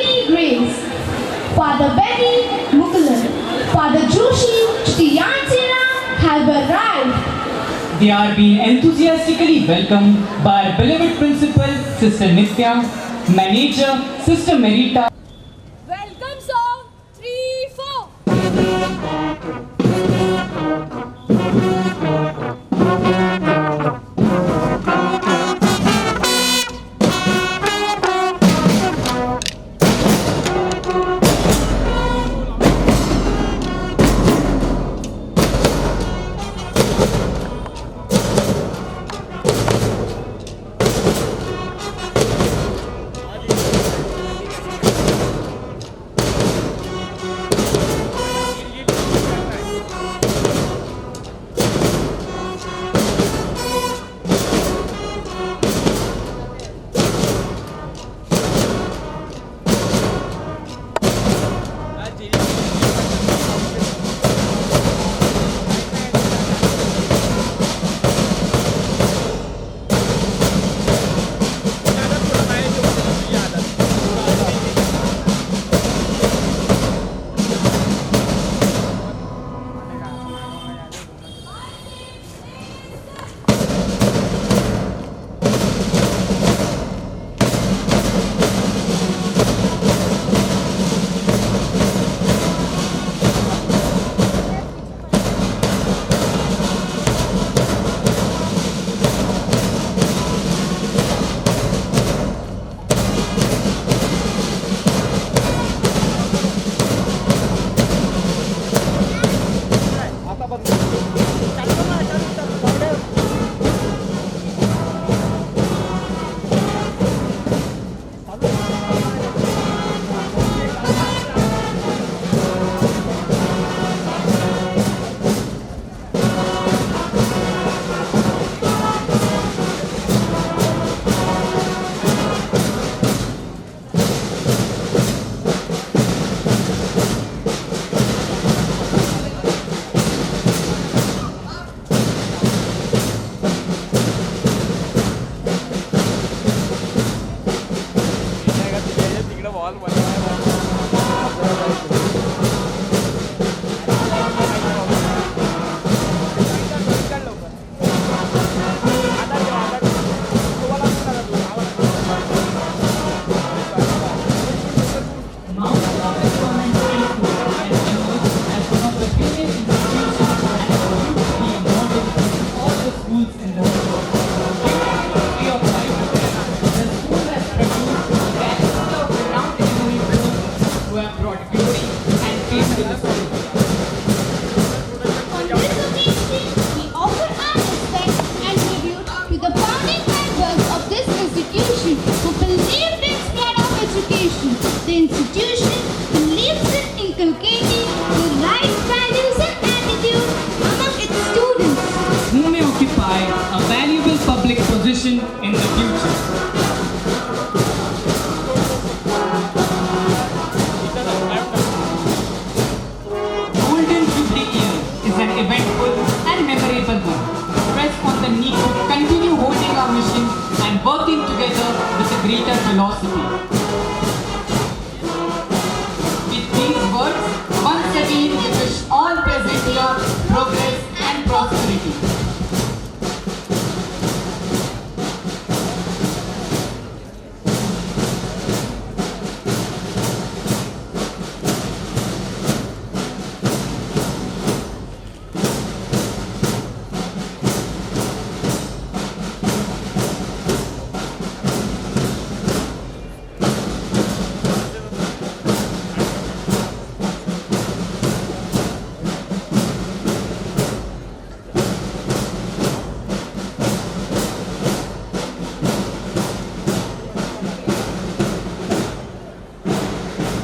Lady Grace, Father Benny Mukulan, Father Joshi, Shriyansena have arrived. They are being enthusiastically welcomed by our beloved principal, Sister Nitya, manager, Sister Merita. Welcome song 3, 4. In the future. Golden Jubilee Year is an eventful and memorable one. Stress on the need to continue holding our mission and working together with a greater velocity. With these words, once again we wish all present here progress and prosperity.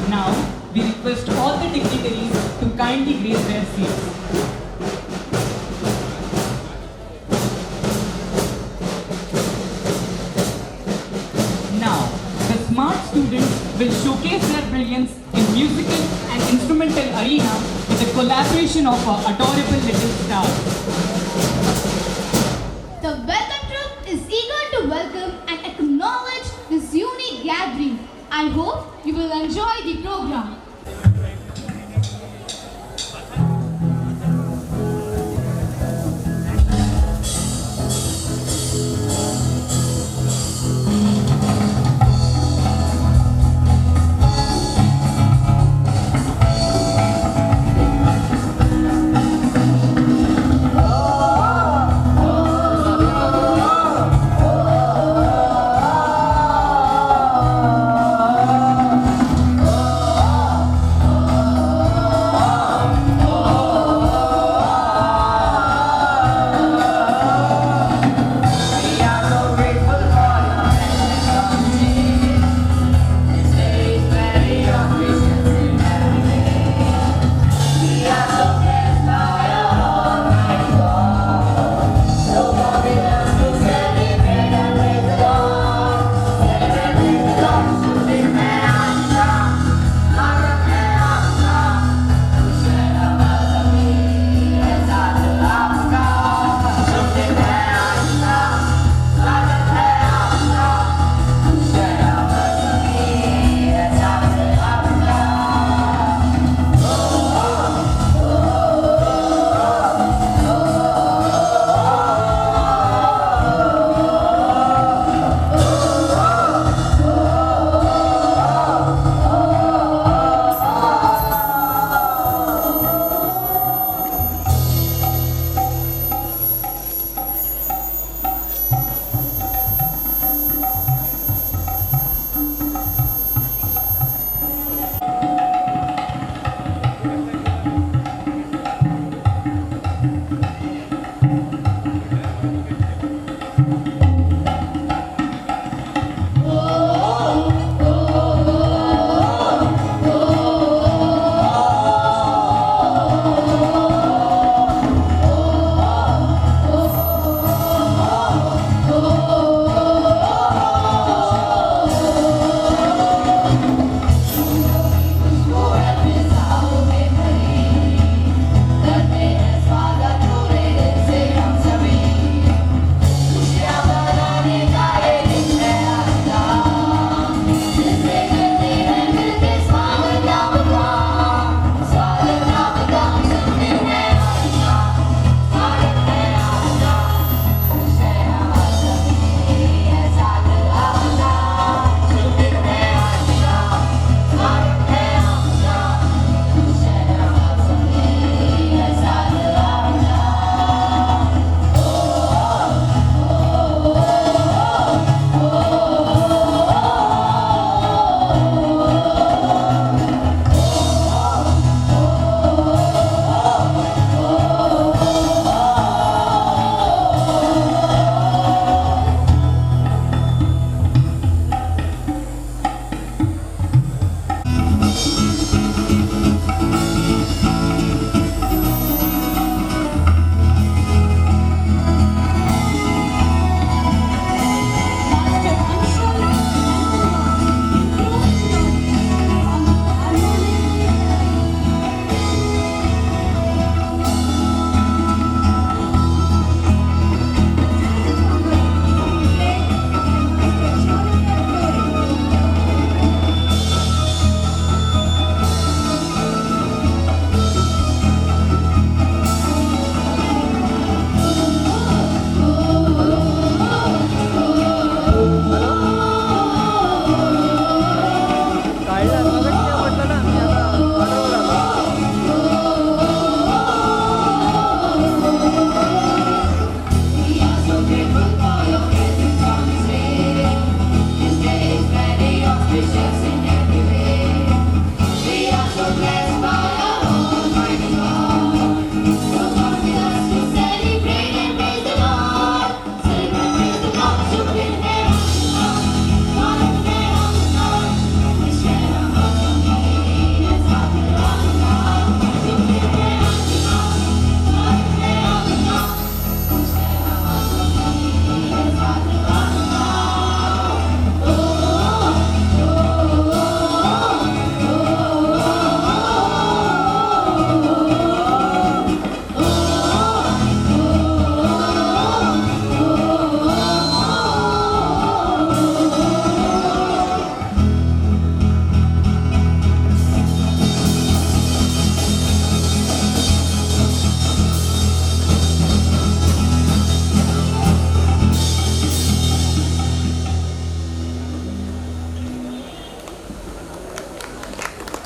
Now, we request all the dignitaries to kindly grace their seats. Now, the smart students will showcase their brilliance in musical and instrumental arena with the collaboration of our adorable little stars. The weather troop is eager to welcome and acknowledge this unique gathering. I hope you will enjoy the program.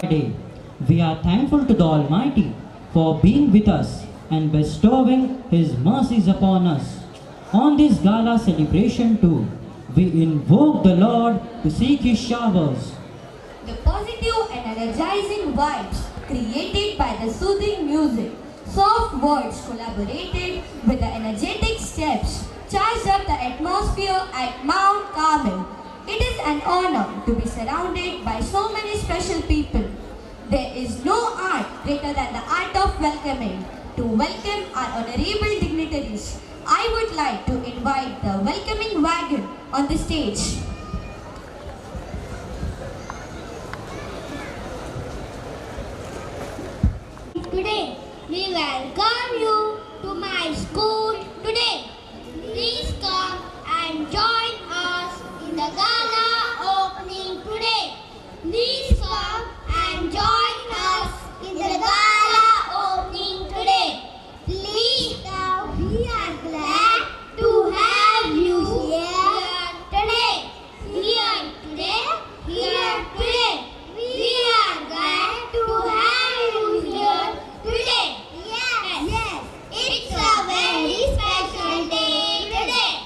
Day. We are thankful to the Almighty for being with us and bestowing His mercies upon us. On this gala celebration too, we invoke the Lord to seek His showers. The positive and energizing vibes created by the soothing music, soft words collaborated with the energetic steps charged up the atmosphere at Mount Carmel. It is an honor to be surrounded by so many special people. There is no art greater than the art of welcoming. To welcome our honorable dignitaries, I would like to invite the welcoming wagon on the stage. Today, we welcome you to my school today. Please come and join us in the gala opening today. Please come and join us in the gala opening today. Please come. We are glad to have you here today. Here today. Here today. We are glad to have you here today. Yes. It's a very special day today.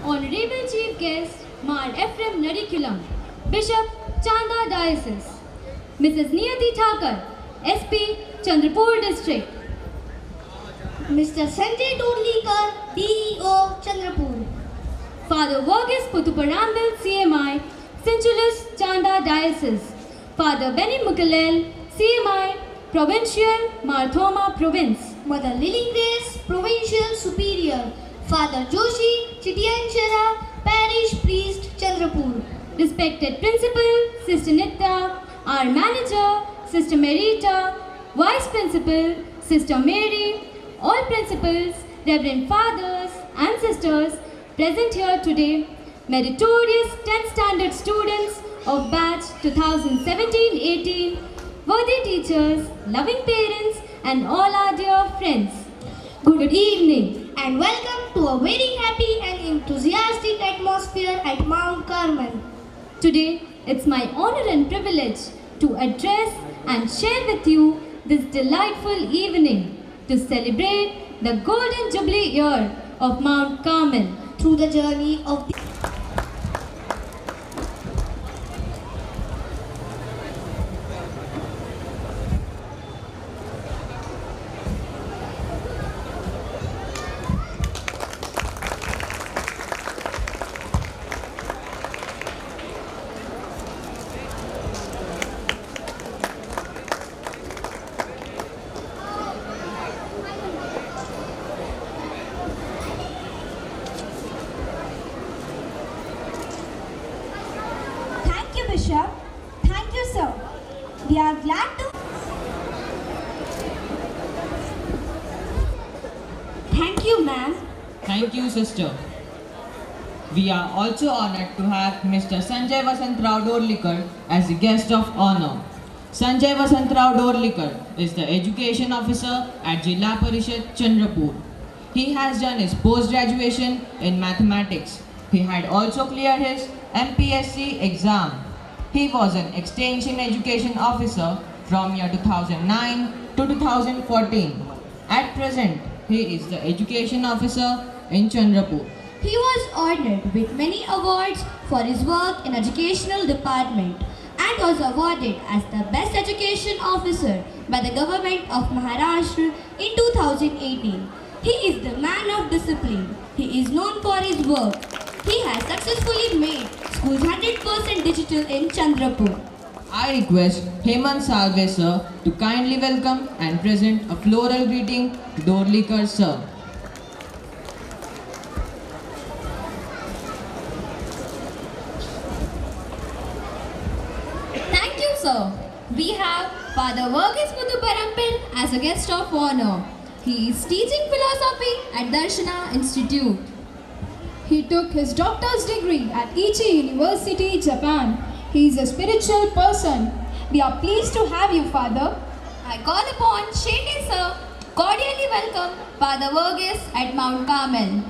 Honorable Chief Guest, Mar Ephraim Nariculam, Bishop, Chanda Diocese, Mrs. Niyati Thakur, SP, Chandrapur District, Mr. Sanjay Dorlikar, DEO, Chandrapur. Father Varghese Puthuparambil, CMI, Cinchulus, Chanda Diocese, Father Benny Mukalel, CMI, Provincial, Marthoma Province, Mother Lily Grace, Provincial Superior. Father Joshi, Chitianchara, Parish Priest, Chandrapur. Respected Principal, Sister Nitya, our Manager, Sister Merita, Vice Principal, Sister Mary, all Principals, Reverend Fathers and Sisters present here today, meritorious 10th Standard students of batch 2017-18, worthy teachers, loving parents and all our dear friends. Good evening. And welcome to a very happy and enthusiastic atmosphere at Mount Carmel. Today, it's my honor and privilege to address and share with you this delightful evening to celebrate the Golden Jubilee year of Mount Carmel. Through the journey of the Thank you, Bishop. Thank you, sir. We are glad to. Thank you, ma'am. Thank you, sister. We are also honored to have Mr. Sanjay Vasantrao Dorlikar as the guest of honor. Sanjay Vasantrao Dorlikar is the education officer at Jilla Parishad, Chandrapur. He has done his post-graduation in mathematics. He had also cleared his MPSC exam. He was an extension education officer from year 2009 to 2014. At present, he is the education officer in Chandrapur. He was honored with many awards for his work in educational department and was awarded as the best education officer by the government of Maharashtra in 2018. He is the man of discipline. He is known for his work. He has successfully made schools 100% digital in Chandrapur. I request Hemant Salve sir to kindly welcome and present a floral greeting to Dorlikar sir. sir. We have Father Verghese Muthu as a guest of honor. He is teaching philosophy at Darshana Institute. He took his doctor's degree at Aichi University, Japan. He is a spiritual person. We are pleased to have you, Father. I call upon Shende sir. Cordially welcome Father Verghese at Mount Carmel.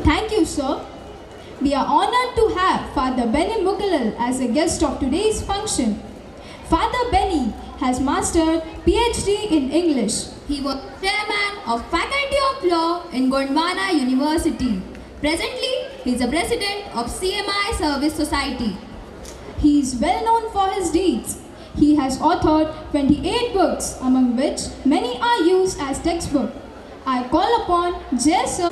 Thank you, sir. We are honored to have Father Benny Mukalal as a guest of today's function. Father Benny has mastered PhD in English. He was chairman of Faculty of Law in Gondwana University. Presently, he is a president of CMI Service Society. He is well known for his deeds. He has authored 28 books, among which many are used as textbook. I call upon Jay Sir.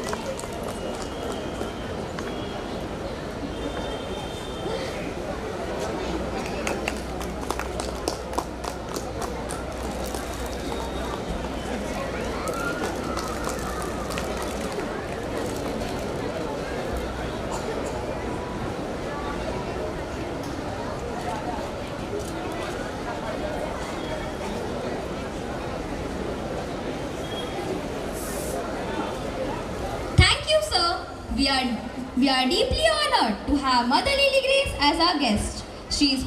Thank you, sir. We are deeply honored to have Mother Lily Grace as our guest. She is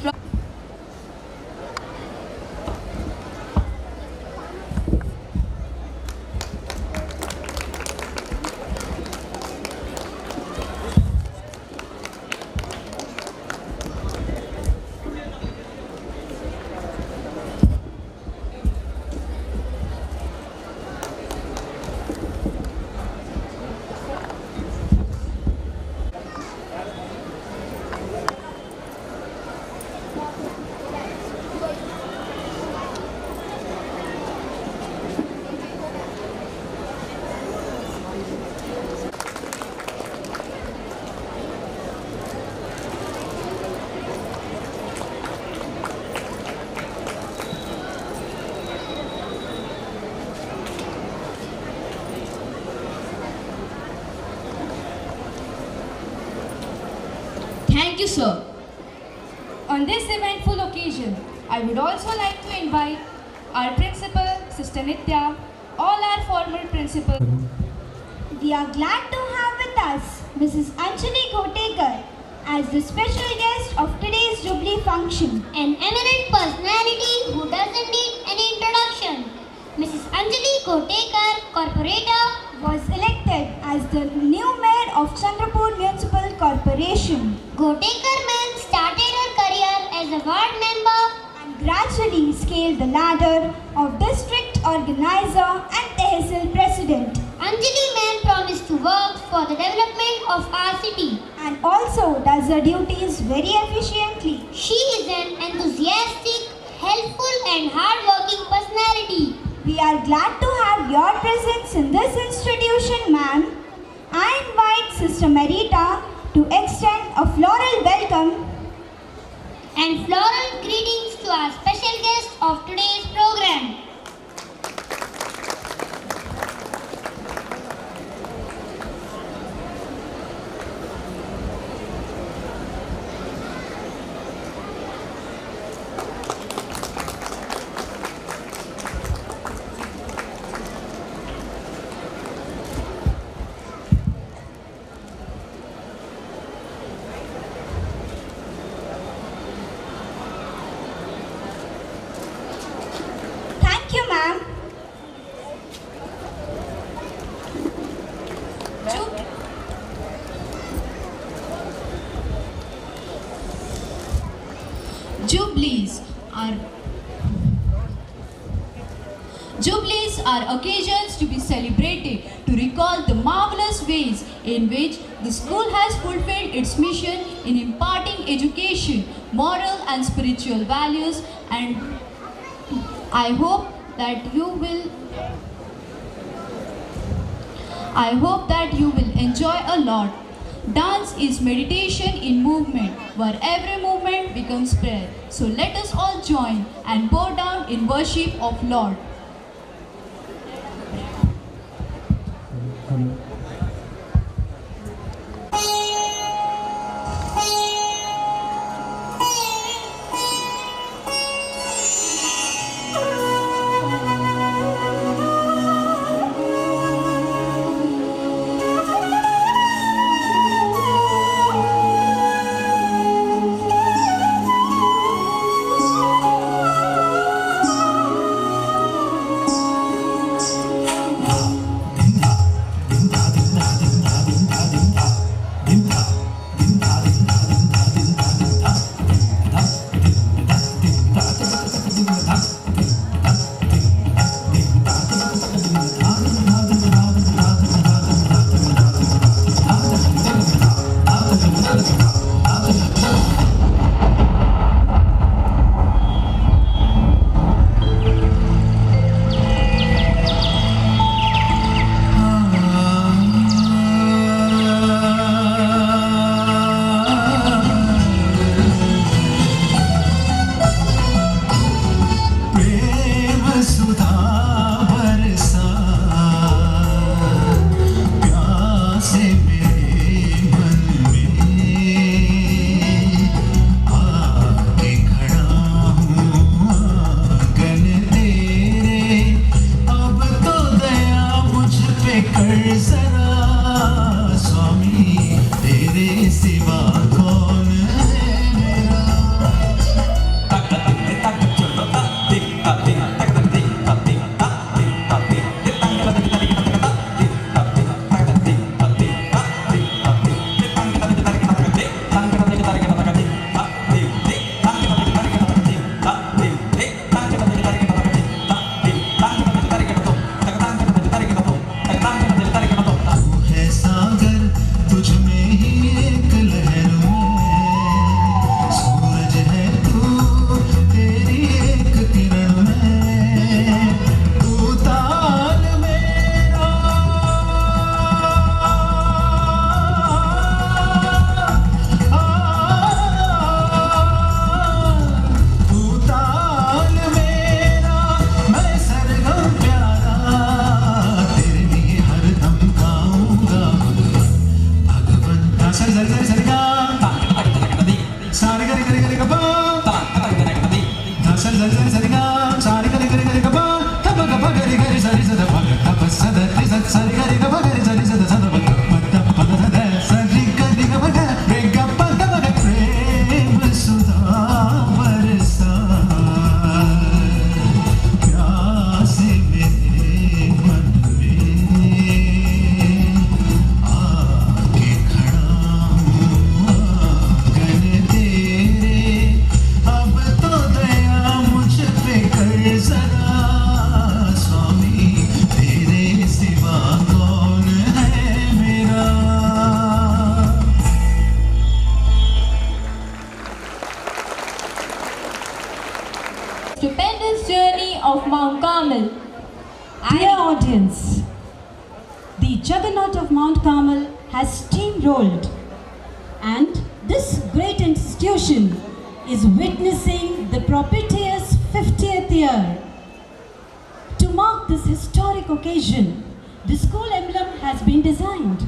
Thank you, sir. On this eventful occasion, I would also like to invite our principal, Sister Nitya, all our former principals. We are glad to have with us Mrs. Anjali Ghotekar as the special guest of today's Jubilee function. An eminent personality who doesn't need any introduction. Mrs. Anjali Kotekar, Corporator, Was elected as the new mayor of Chandrapur Municipal Corporation Kotekar ma'am started her career as a ward member and gradually scaled the ladder of district organizer and tehsil president, Anjali ma'am promised to work for the development of our city. and also does her duties very efficiently. She is an enthusiastic, helpful and hard-working personality. We are glad to have your presence in this institution, ma'am. I invite Sister Merita to extend a floral welcome And floral greetings to our special guest of today's program. Thank you, ma'am. Jubilees are occasions to be celebrated to recall the marvelous ways in which the school has fulfilled its mission in imparting education, moral and spiritual values, and I hope that you will I hope that you will enjoy a lot. Dance is meditation in movement, where every movement becomes prayer. So let us all join and bow down in worship of Lord. Stupendous journey of Mount Carmel. Dear audience, the juggernaut of Mount Carmel has steamrolled, and this great institution is witnessing the propitious 50th year. To mark this historic occasion, the school emblem has been designed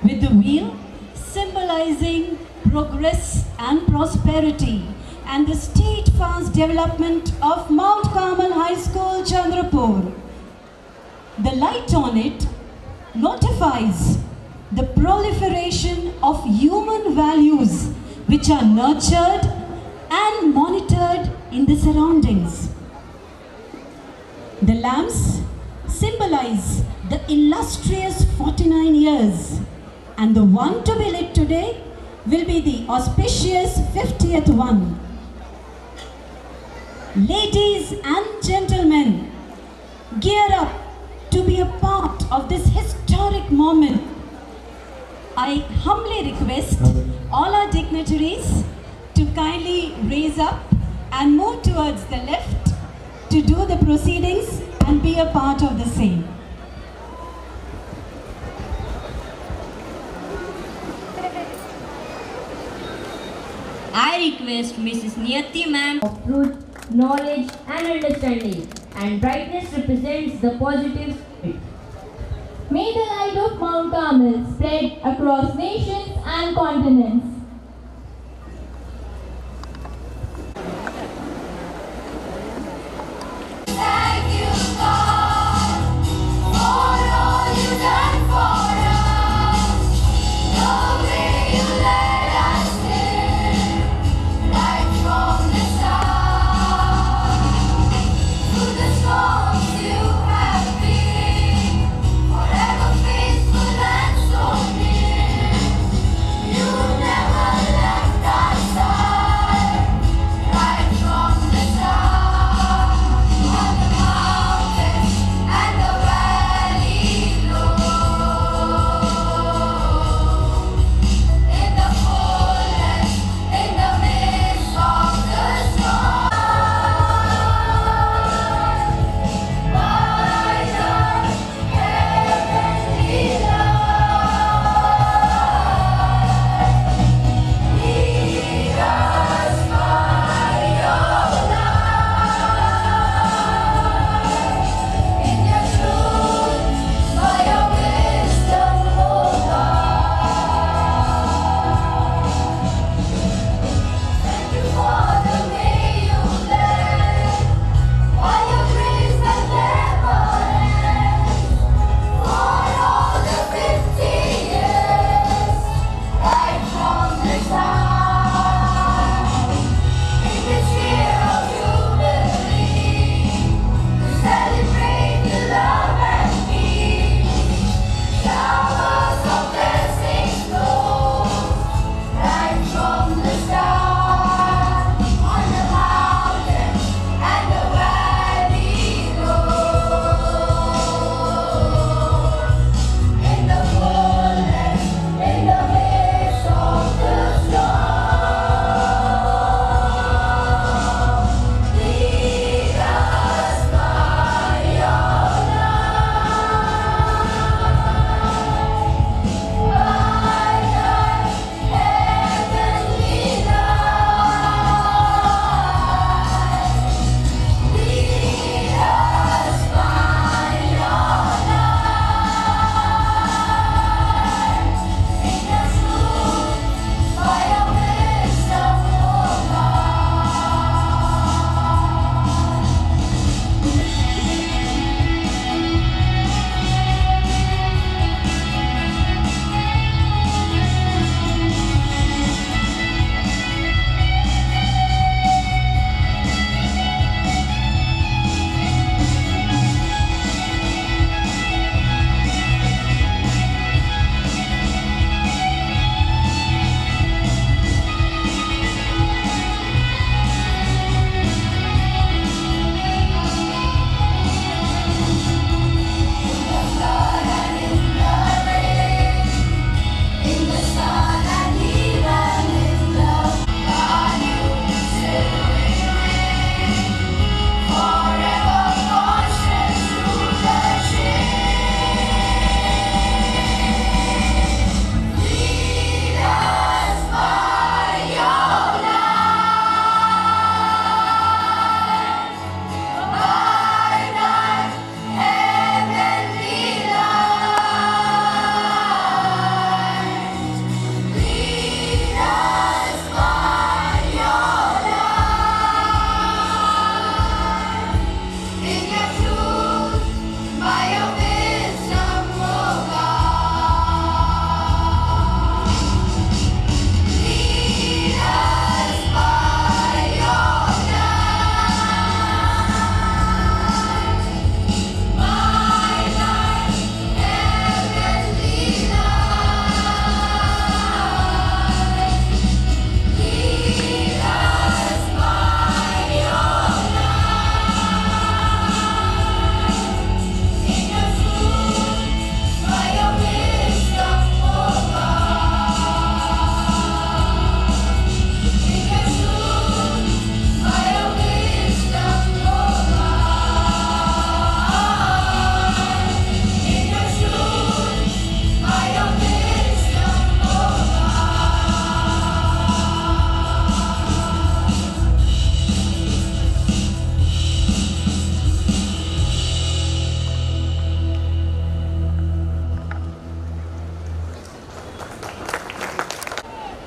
with the wheel symbolizing progress and prosperity and the steadfast development of Mount Carmel High School, Chandrapur. The light on it notifies the proliferation of human values which are nurtured and monitored in the surroundings. The lamps symbolize the illustrious 49 years, and the one to be lit today will be the auspicious 50th one. Ladies and gentlemen, gear up to be a part of this historic moment. I humbly request all our dignitaries to kindly raise up and move towards the left to do the proceedings and be a part of the same. I request Mrs. Niyati ma'am of truth, knowledge, and understanding, and brightness represents the positive spirit. May the light of Mount Carmel spread across nations and continents. Thank you, God, for all you've done for us. The way you led us here, right from the start. Through the storms you have been, forever faithful and so near. You never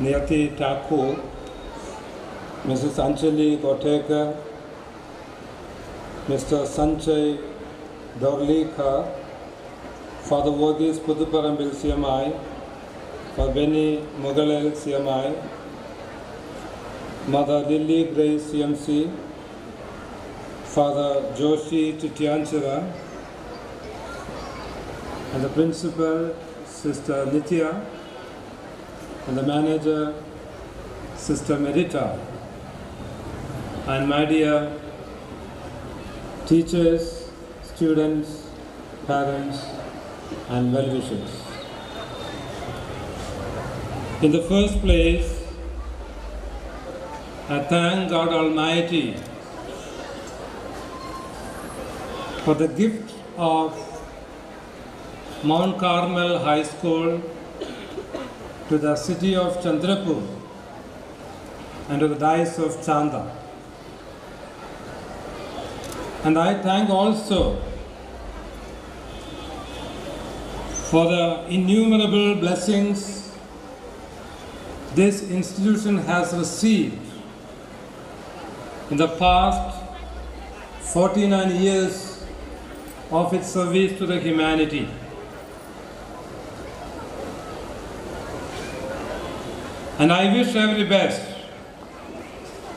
Niyati Thakur, Mrs. Anjali Gotekar, Mr. Sanjay Dorlikar, Father Varghese Puduparambil CMI, Father Benny Mugalel CMI, Mother Lily Grace CMC, Father Joshi Titianchara, and the principal, Sister Nitya, and the manager, Sister Merita, and my dear teachers, students, parents, and well-wishers. In the first place, I thank God Almighty for the gift of Mount Carmel High School to the city of Chandrapur and to the Diocese of Chanda. And I thank also for the innumerable blessings this institution has received in the past 49 years of its service to the humanity. And I wish every best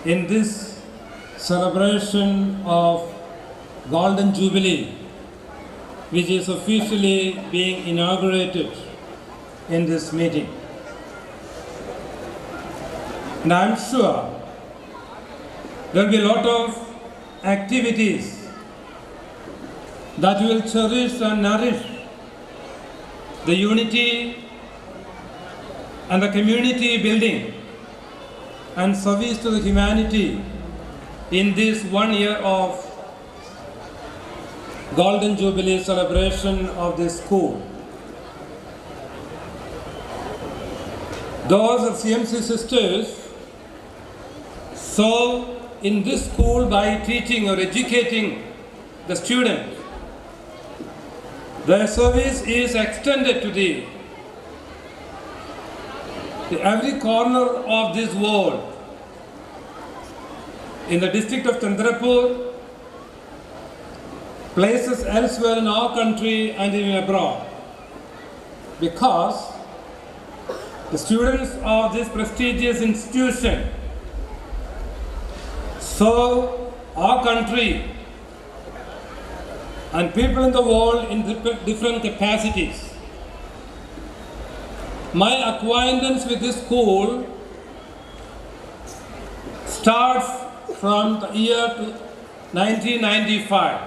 in this celebration of Golden Jubilee, which is officially being inaugurated in this meeting. And I'm sure there will be a lot of activities that will cherish and nourish the unity and the community building and service to the humanity in this 1 year of Golden Jubilee celebration of this school. Those of CMC sisters serve in this school by teaching or educating the students. Their service is extended to every corner of this world. In the district of Chandrapur, places elsewhere in our country and even abroad. Because the students of this prestigious institution serve our country and people in the world in different capacities. My acquaintance with this school starts from the year 1995.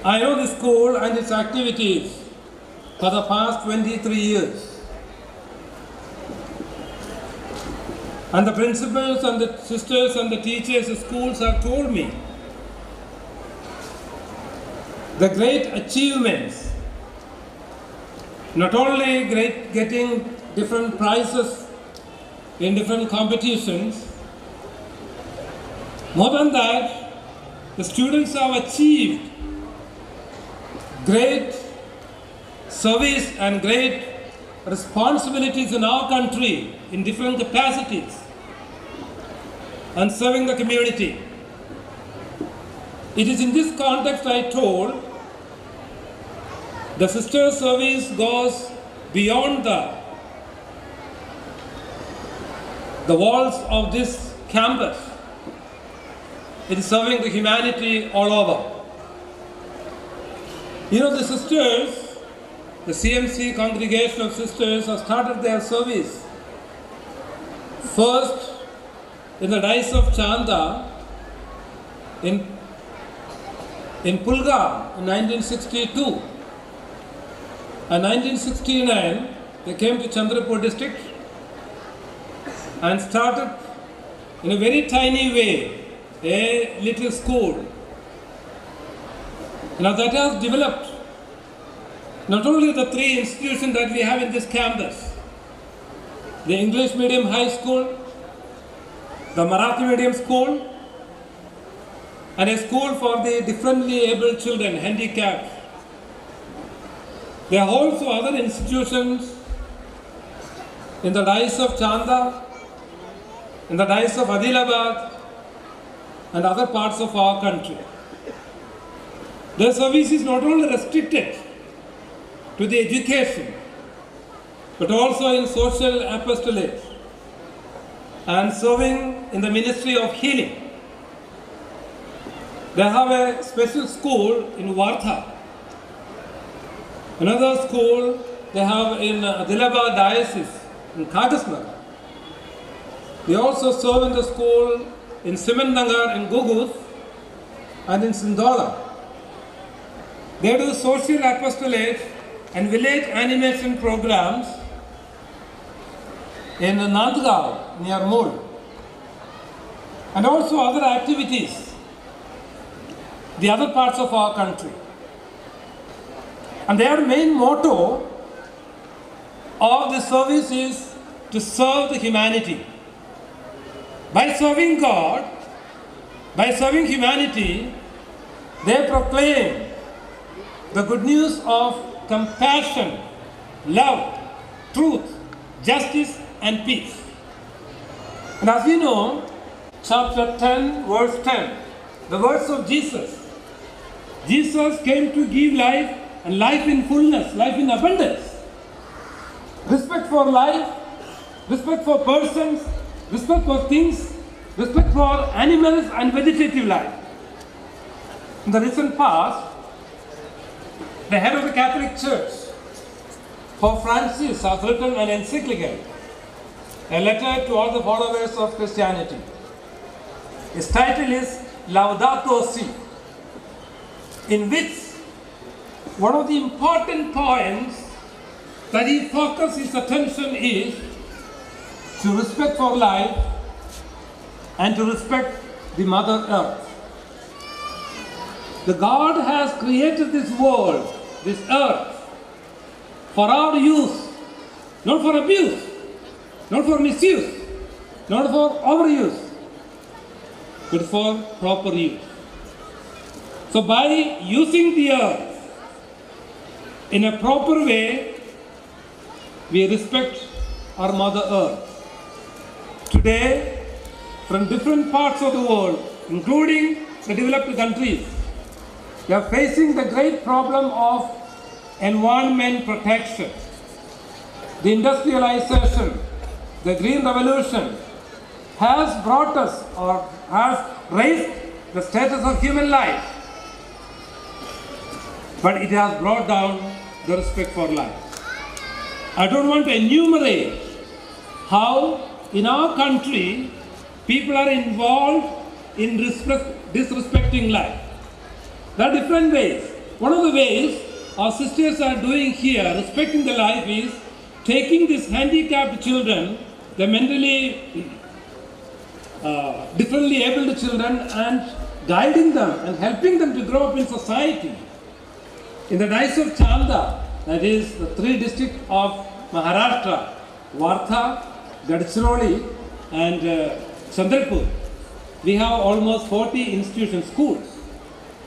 I know this school and its activities for the past 23 years. And the principals and the sisters and the teachers of schools have told me the great achievements, not only getting different prizes in different competitions, more than that, the students have achieved great service and great responsibilities in our country in different capacities and serving the community. It is in this context I told the sister service goes beyond the walls of this campus. It is serving the humanity all over. You know, the sisters, the CMC congregation of sisters have started their service first in the Diocese of Chanda in Pulgar in 1962. In 1969, they came to Chandrapur district and started in a very tiny way a little school. Now that has developed not only the three institutions that we have in this campus, the English medium high school, the Marathi medium school, and a school for the differently abled children, handicapped. There are also other institutions in the dice of Chanda, in the dice of Adilabad, and other parts of our country. Their service is not only restricted to the education, but also in social apostolate and serving in the ministry of healing. They have a special school in Vartha. Another school they have in Adilabad diocese in Kagasnagar. They also serve in the school in Simannagar in Gugus and in Sindola. They do social apostolate and village animation programs in Nandgaon near Mold, and also other activities, the other parts of our country. And their main motto of the service is to serve the humanity. By serving God, by serving humanity, they proclaim the good news of compassion, love, truth, justice, and peace. And as we know, chapter 10, verse 10, the words of Jesus. Jesus came to give life, and life in fullness, life in abundance. Respect for life, respect for persons, respect for things, respect for animals and vegetative life. In the recent past, the head of the Catholic Church, Pope Francis, has written an encyclical, a letter to all the followers of Christianity. Its title is Laudato Si, in which one of the important points that he focuses his attention is to respect for life and to respect the Mother Earth. The God has created this world, this earth, for our use, not for abuse, not for misuse, not for overuse, but for proper use. So by using the earth in a proper way, we respect our Mother Earth. Today, from different parts of the world, including the developed countries, we are facing the great problem of environment protection. The industrialization, the green revolution has brought us or has raised the status of human life, but it has brought down the respect for life. I don't want to enumerate how in our country people are involved in disrespecting life. There are different ways. One of the ways our sisters are doing here, respecting the life, is taking these handicapped children, the mentally differently abled children, and guiding them and helping them to grow up in society. In the dice of Chanda, that is the 3 districts of Maharashtra, Vartha, Gadchiroli, and Chandrapur, we have almost 40 institutions, schools.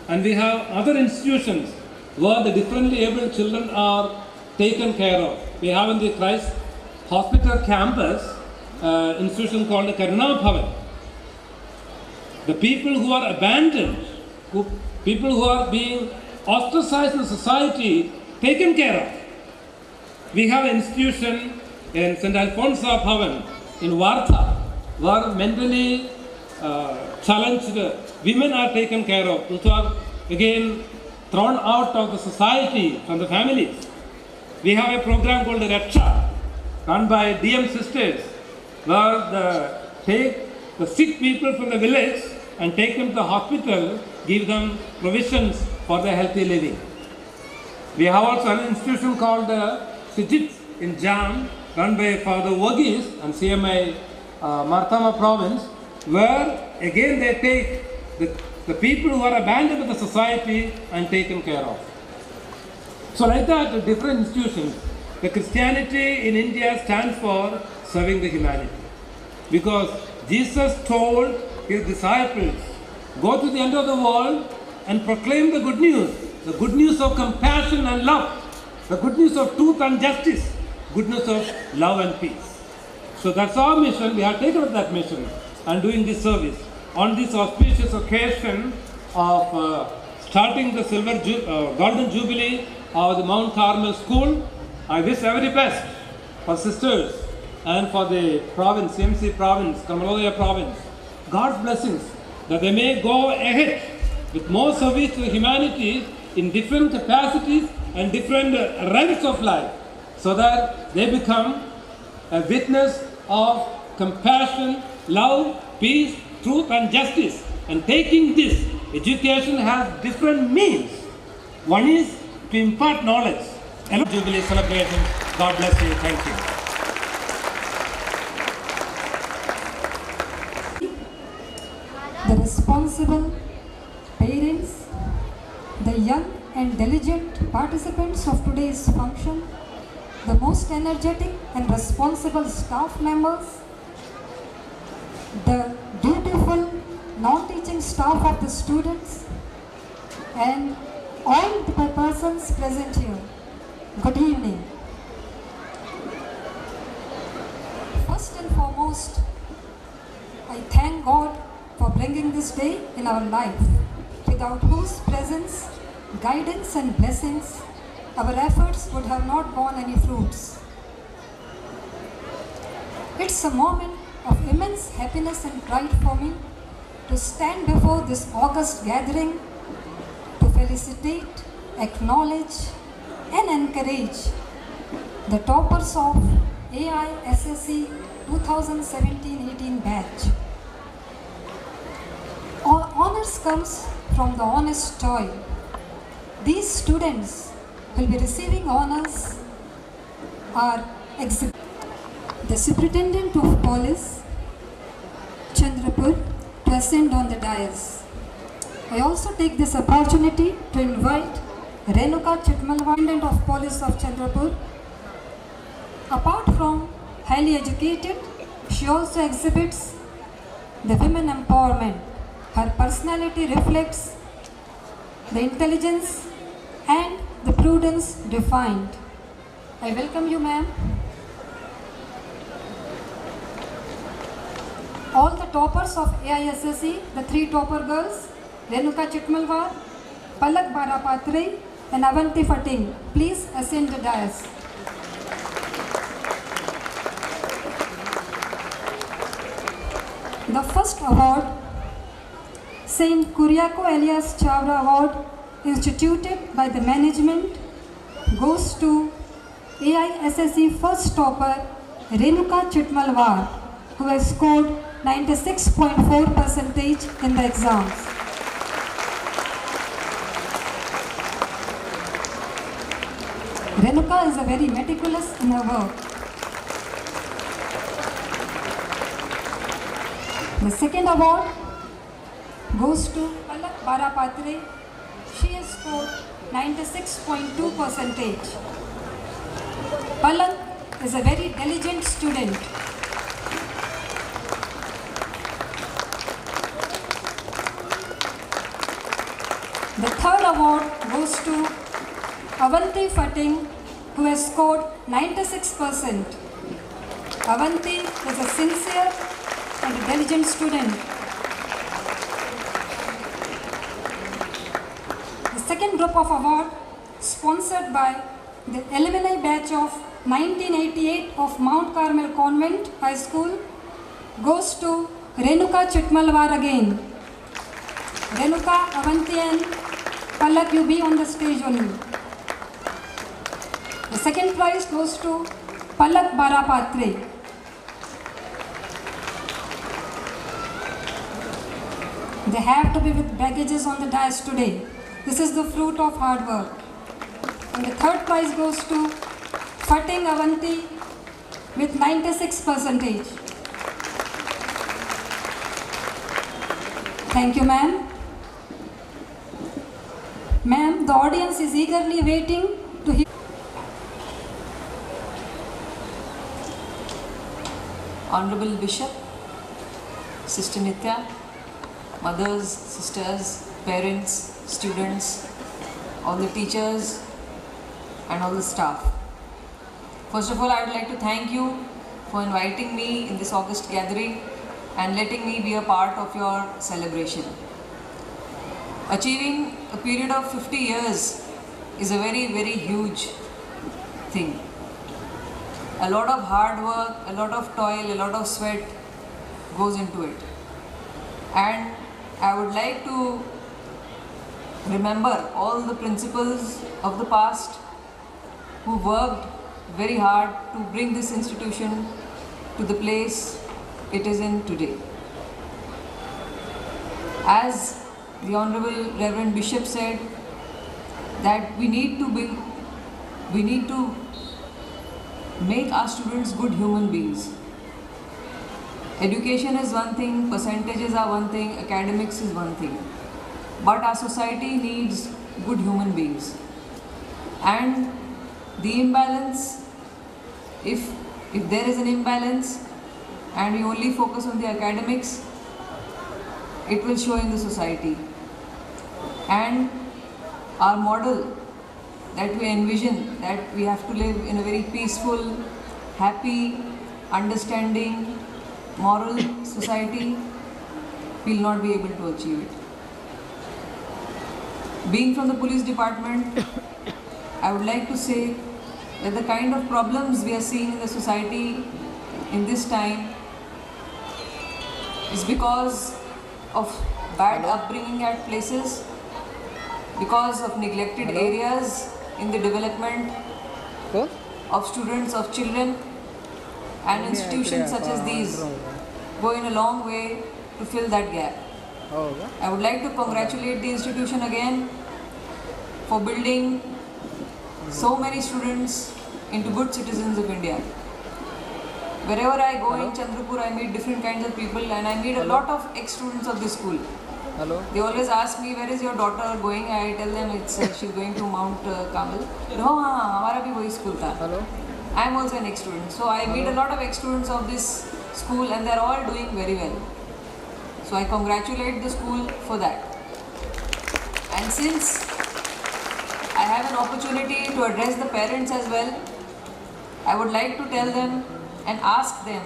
And we have other institutions where the differently abled children are taken care of. We have in the Christ Hospital campus institution called the Karuna Bhavan. The people who are abandoned, people who are being ostracized in society, taken care of. We have an institution in St. Alphonsa Bhavan in Vartha, where mentally challenged women are taken care of, those who are again thrown out of the society from the families. We have a program called the Raksha, run by DM sisters, where take the sick people from the village and take them to the hospital, give them provisions for their healthy living. We have also an institution called Sijit in Jam, run by Father Vogis and CMI Marthama province, where again they take the people who are abandoned in the society and taken care of. So like that, at different institutions, the Christianity in India stands for serving the humanity. Because Jesus told his disciples, go to the end of the world and proclaim the good news of compassion and love, the good news of truth and justice, good news of love and peace. So that's our mission. We have taken up that mission and doing this service. On this auspicious occasion of starting the Golden Jubilee of the Mount Carmel School, I wish every best for sisters and for the province, CMC province, Kamalodaya province. God's blessings that they may go ahead with more service to humanity in different capacities and different ranks of life, so that they become a witness of compassion, love, peace, truth and justice. And taking this, education has different means. One is to impart knowledge. And Jubilee celebrations. God bless you. Thank you. The responsible parents, the young and diligent participants of today's function, the most energetic and responsible staff members, the dutiful non-teaching staff of the students, and all the persons present here. Good evening. First and foremost, I thank God for bringing this day in our life, without whose presence, guidance and blessings, our efforts would have not borne any fruits. It's a moment of immense happiness and pride for me to stand before this august gathering to felicitate, acknowledge and encourage the toppers of AISSE 2017-18 batch. All honors comes from the honest toil. These students will be receiving honors are the Superintendent of Police, Chandrapur, to ascend on the dais. I also take this opportunity to invite Renuka Chitmalwar, Superintendent of Police of Chandrapur. Apart from highly educated, she also exhibits the women empowerment. Her personality reflects the intelligence and the prudence defined. I welcome you, ma'am. All the toppers of AISSE, the three topper girls, Renuka Chitmalwar, Palak Barapatre and Avanti Fating, please ascend the dais. The first award, Saint Kuriako Elias Chavra Award, instituted by the management, goes to AISSE first topper Renuka Chitmalwar, who has scored 96.4% in the exams. Renuka is a very meticulous in her work. The second award goes to Palak Barapatre. She has scored 96.2%. Palak is a very diligent student. The third award goes to Avanti Fating, who has scored 96%. Avanti is a sincere and a diligent student. The second group of award, sponsored by the alumni batch of 1988 of Mount Carmel Convent High School, goes to Renuka Chitmalwar again. Renuka, Avanti and Palak, you be on the stage only. The second prize goes to Palak Barapatre. They have to be with baggages on the dais today. This is the fruit of hard work. And the third prize goes to Fating Avanti with 96%. Thank you, ma'am. Ma'am, the audience is eagerly waiting to hear. Honorable Bishop, Sister Nitya, mothers, sisters, parents, students, all the teachers and all the staff. First of all, I would like to thank you for inviting me in this August gathering and letting me be a part of your celebration. Achieving a period of 50 years is a very, very huge thing. A lot of hard work, a lot of toil, a lot of sweat goes into it. And I would like to remember all the principals of the past who worked very hard to bring this institution to the place it is in today. As the Honorable Reverend Bishop said, that we need to make our students good human beings. Education is one thing, percentages are one thing, academics is one thing. But our society needs good human beings. And the imbalance, if there is an imbalance and we only focus on the academics, it will show in the society. And our model that we envision, that we have to live in a very peaceful, happy, understanding, moral society, we will not be able to achieve it. Being from the police department, I would like to say that the kind of problems we are seeing in the society in this time is because of bad upbringing at places, because of neglected areas in the development of students, of children, and institutions such as these go in a long way to fill that gap. I would like to congratulate the institution again for building so many students into good citizens of India. Wherever I go in Chandrapur, I meet different kinds of people, and I meet a lot of ex-students of this school. They always ask me, where is your daughter going? I tell them she's going to Mount Carmel. No, हमारा भी वही school था. I am also an ex-student. So I meet a lot of ex-students of this school, and they are all doing very well. So I congratulate the school for that. And since I have an opportunity to address the parents as well, I would like to tell them and ask them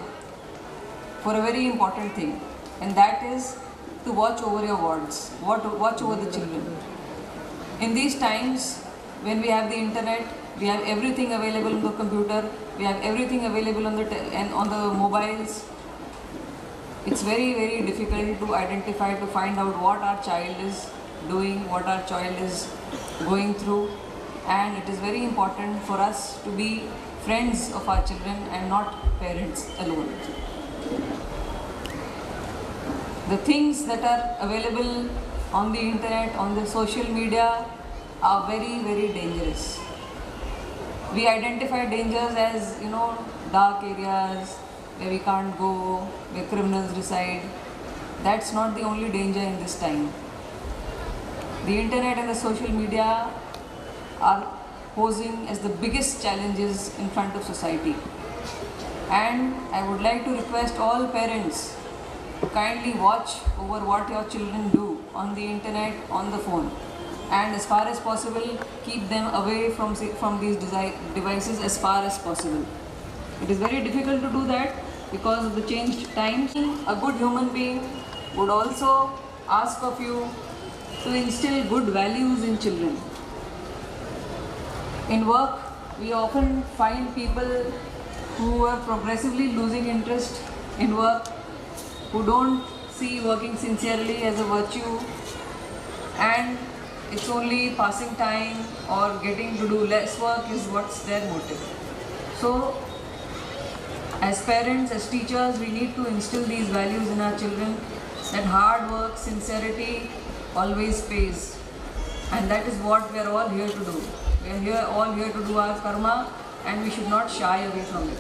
for a very important thing, and that is to watch over your wards, watch over the children. In these times when we have the internet, we have everything available on the computer, we have everything available on the mobiles. It's very, very difficult to identify, to find out what our child is doing, what our child is going through, and it is very important for us to be friends of our children and not parents alone. The things that are available on the internet, on the social media are very, very dangerous. We identify dangers as, dark areas where we can't go, where criminals reside. That's not the only danger in this time. The internet and the social media are posing as the biggest challenges in front of society. And I would like to request all parents to kindly watch over what your children do on the internet, on the phone. And as far as possible, keep them away from these devices as far as possible. It is very difficult to do that because of the changed times. A good human being would also ask of you to instill good values in children. In work, we often find people who are progressively losing interest in work, who don't see working sincerely as a virtue, and it's only passing time or getting to do less work is what's their motive. So, as parents, as teachers, we need to instill these values in our children, that hard work, sincerity always pays. And that is what we are all here to do. We are all here to do our karma, and we should not shy away from it.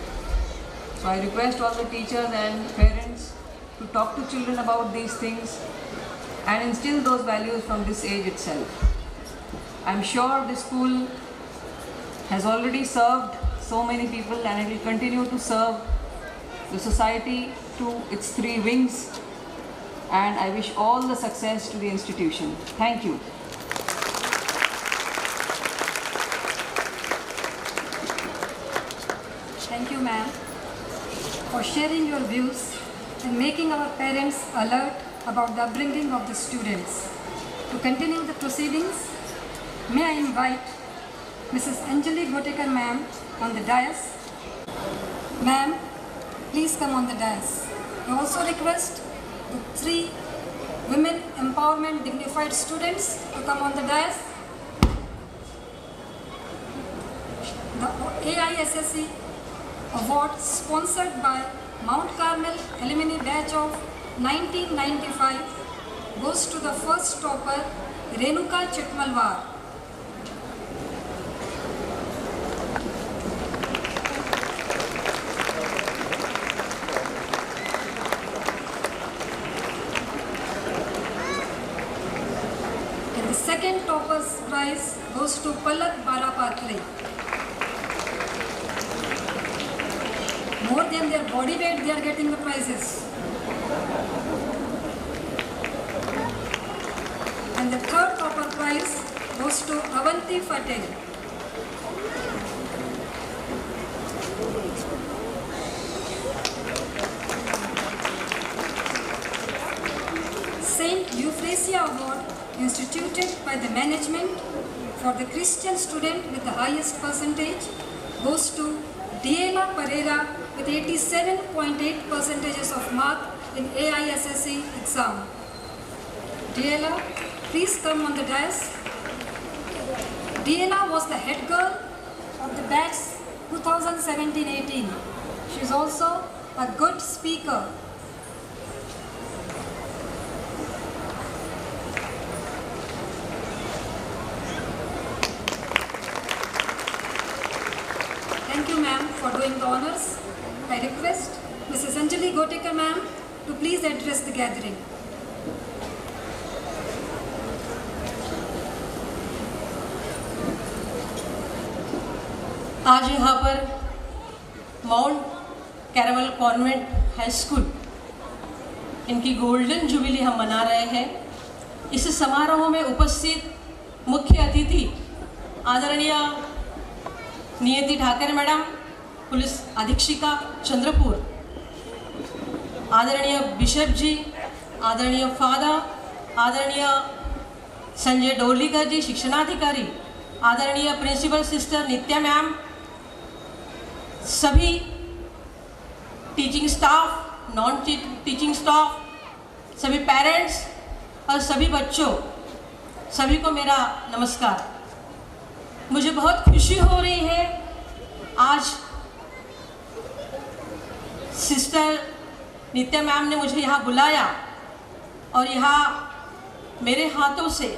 So I request all the teachers and parents to talk to children about these things and instill those values from this age itself. I'm sure this school has already served so many people, and it will continue to serve the society to its three wings, and I wish all the success to the institution. Thank you. Thank you, ma'am. for sharing your views and making our parents alert about the upbringing of the students. To continue the proceedings, may I invite Mrs. Anjali Gotekar ma'am on the dais. Ma'am, please come on the dais. I also request the 3 women empowerment dignified students to come on the dais. The AISSE award sponsored by Mount Carmel Alumni Batch of 1995 goes to the first topper, Renuka Chitmalwar. And the second topper's prize goes to Palak Barapatre. More than their body weight, they are getting the prizes. And the third topper prize goes to Avanti Patel. Saint Euphrasia Award instituted by the management for the Christian student with the highest percentage goes to Diela Pereira with 87.8% of mark in AISSE exam. Diela, please come on the dais. Diela was the head girl of the batch 2017-18. She is also a good speaker. Thank you, ma'am, for doing the honors. I request Mrs. Anjali Gotekar ma'am to please address the gathering. आज यहाँ पर mount caramel convent high school इनकी golden jubilee हम मना रहे हैं। इस समारोह में उपस्थित मुख्य अतिथि आदरणीय नियति ठाकरे मैडम, पुलिस अधीक्षिका चंद्रपुर, आदरणीय बिशप जी, आदरणीय फादर, आदरणीय संजय डोरलीकर जी शिक्षणाधिकारी, आदरणीय प्रिंसिपल सिस्टर नित्या मैम, सभी teaching staff, non teaching staff, सभी पेरेंट्स और सभी बच्चों, सभी को मेरा नमस्कार। मुझे बहुत खुशी हो रही है आज सिस्टर नित्या मैम ने मुझे यहाँ बुलाया और यहाँ मेरे हाथों से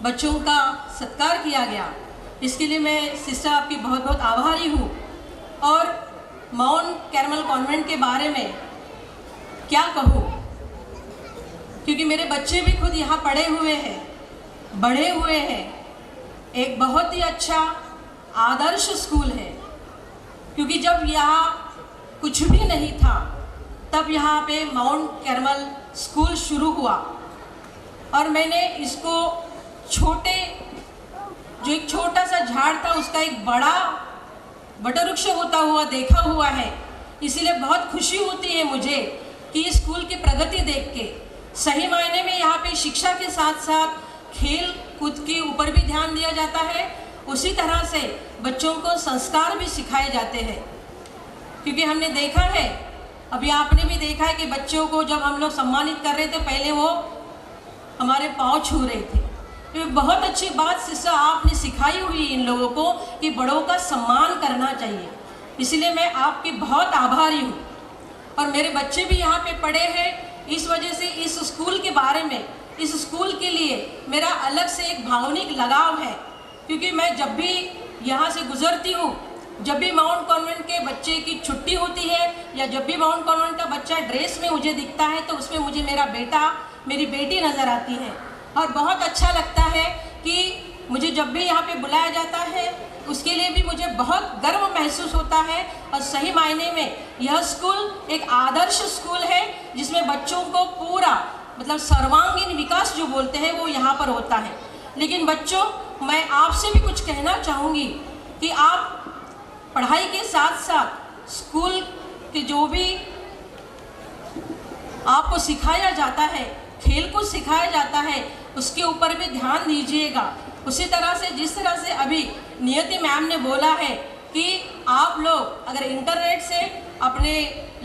बच्चों का सत्कार किया गया। इसके लिए मैं सिस्टर आपकी बहुत बहुत आभारी हूँ। और माउंट कैरमल कॉन्वेंट के बारे में क्या कहूँ, क्योंकि मेरे बच्चे भी खुद यहाँ पढ़े हुए हैं, बढ़े हुए हैं। एक बहुत ही अच्छा आदर्श स्कूल है, क्योंकि जब यहाँ कुछ भी नहीं था तब यहाँ पे माउंट कैरमल स्कूल शुरू हुआ और मैंने इसको जो एक छोटा सा झाड़ था उसका एक बड़ा वटवृक्ष होता हुआ देखा हुआ है। इसीलिए बहुत खुशी होती है मुझे कि इस स्कूल की प्रगति देख के। सही मायने में यहाँ पे शिक्षा के साथ साथ खेल कूद के ऊपर भी ध्यान दिया जाता है, उसी तरह से बच्चों को संस्कार भी सिखाए जाते हैं। क्योंकि हमने देखा है, अभी आपने भी देखा है कि बच्चों को जब हम लोग सम्मानित कर रहे थे पहले वो हमारे पाँव छू रहे थे। तो बहुत अच्छी बात सिस्टर आपने सिखाई हुई इन लोगों को कि बड़ों का सम्मान करना चाहिए। इसलिए मैं आपकी बहुत आभारी हूँ। और मेरे बच्चे भी यहाँ पे पढ़े हैं, इस वजह से इस स्कूल के बारे में, इस स्कूल के लिए मेरा अलग से एक भावनिक लगाव है। क्योंकि मैं जब भी यहाँ से गुजरती हूँ, जब भी माउंट कॉन्वेंट के बच्चे की छुट्टी होती है या जब भी माउंट कॉन्वेंट का बच्चा ड्रेस में मुझे दिखता है तो उसमें मुझे मेरा बेटा, मेरी बेटी नज़र आती है। और बहुत अच्छा लगता है कि मुझे जब भी यहाँ पे बुलाया जाता है उसके लिए भी मुझे बहुत गर्व महसूस होता है। और सही मायने में यह स्कूल एक आदर्श स्कूल है जिसमें बच्चों को पूरा मतलब सर्वांगीण विकास जो बोलते हैं वो यहाँ पर होता है। लेकिन बच्चों, मैं आपसे भी कुछ कहना चाहूँगी कि आप पढ़ाई के साथ साथ स्कूल कि जो भी आपको सिखाया जाता है, खेल को सिखाया जाता है, उसके ऊपर भी ध्यान दीजिएगा। उसी तरह से जिस तरह से अभी नियति मैम ने बोला है कि आप लोग अगर इंटरनेट से, अपने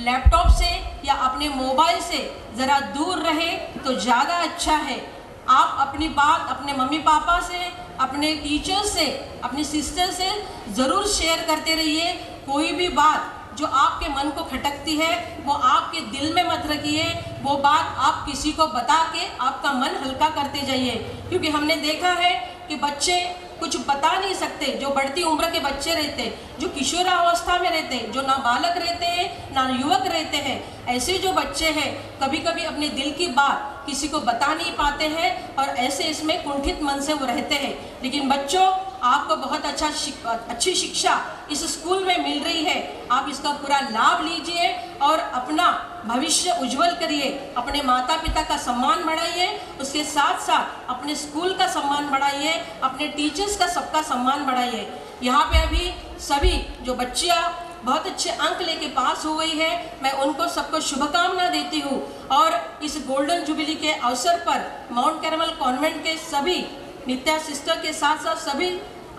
लैपटॉप से या अपने मोबाइल से ज़रा दूर रहे तो ज़्यादा अच्छा है। आप अपनी बात अपने मम्मी पापा से, अपने टीचर से, अपनी सिस्टर से ज़रूर शेयर करते रहिए। कोई भी बात जो आपके मन को खटकती है वो आपके दिल में मत रखिए, वो बात आप किसी को बता के आपका मन हल्का करते जाइए। क्योंकि हमने देखा है कि बच्चे कुछ बता नहीं सकते, जो बढ़ती उम्र के बच्चे रहते, जो किशोरावस्था में रहते, जो ना बालक रहते हैं ना युवक रहते हैं, ऐसे जो बच्चे हैं कभी कभी अपने दिल की बात किसी को बता नहीं पाते हैं और ऐसे इसमें कुंठित मन से वो रहते हैं। लेकिन बच्चों, आपको बहुत अच्छी शिक्षा इस स्कूल में मिल रही है, आप इसका पूरा लाभ लीजिए और अपना भविष्य उज्जवल करिए। अपने माता पिता का सम्मान बढ़ाइए, उसके साथ साथ अपने स्कूल का सम्मान बढ़ाइए, अपने टीचर्स का सबका सम्मान बढ़ाइए। यहाँ पे अभी सभी जो बच्चियाँ बहुत अच्छे अंक लेके पास हो गई है, मैं उनको सबको शुभकामना देती हूँ। और इस गोल्डन जुबली के अवसर पर माउंट कैरमल कॉन्वेंट के सभी नित्या सिस्टर के साथ साथ सभी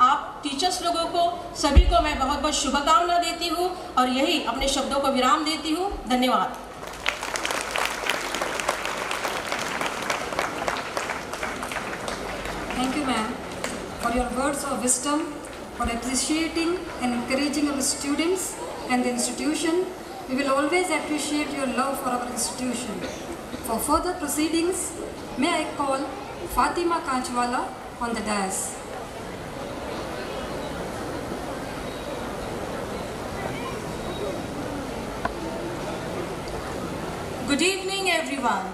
आप टीचर्स लोगों को, सभी को मैं बहुत बहुत शुभकामना देती हूँ और यही अपने शब्दों को विराम देती हूँ। धन्यवाद। Thank you, ma'am, for your words of wisdom, for appreciating and encouraging our students and the institution. We will always appreciate your love for our institution. For further proceedings, may I call Fatima Kanchwala on the dais. Good evening, everyone.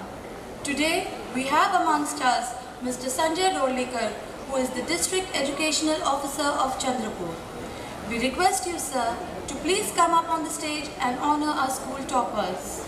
Today we have amongst us Mr. Sanjay Dorlikar, who is the District Educational Officer of Chandrapur. We request you, sir, to please come up on the stage and honor our school toppers.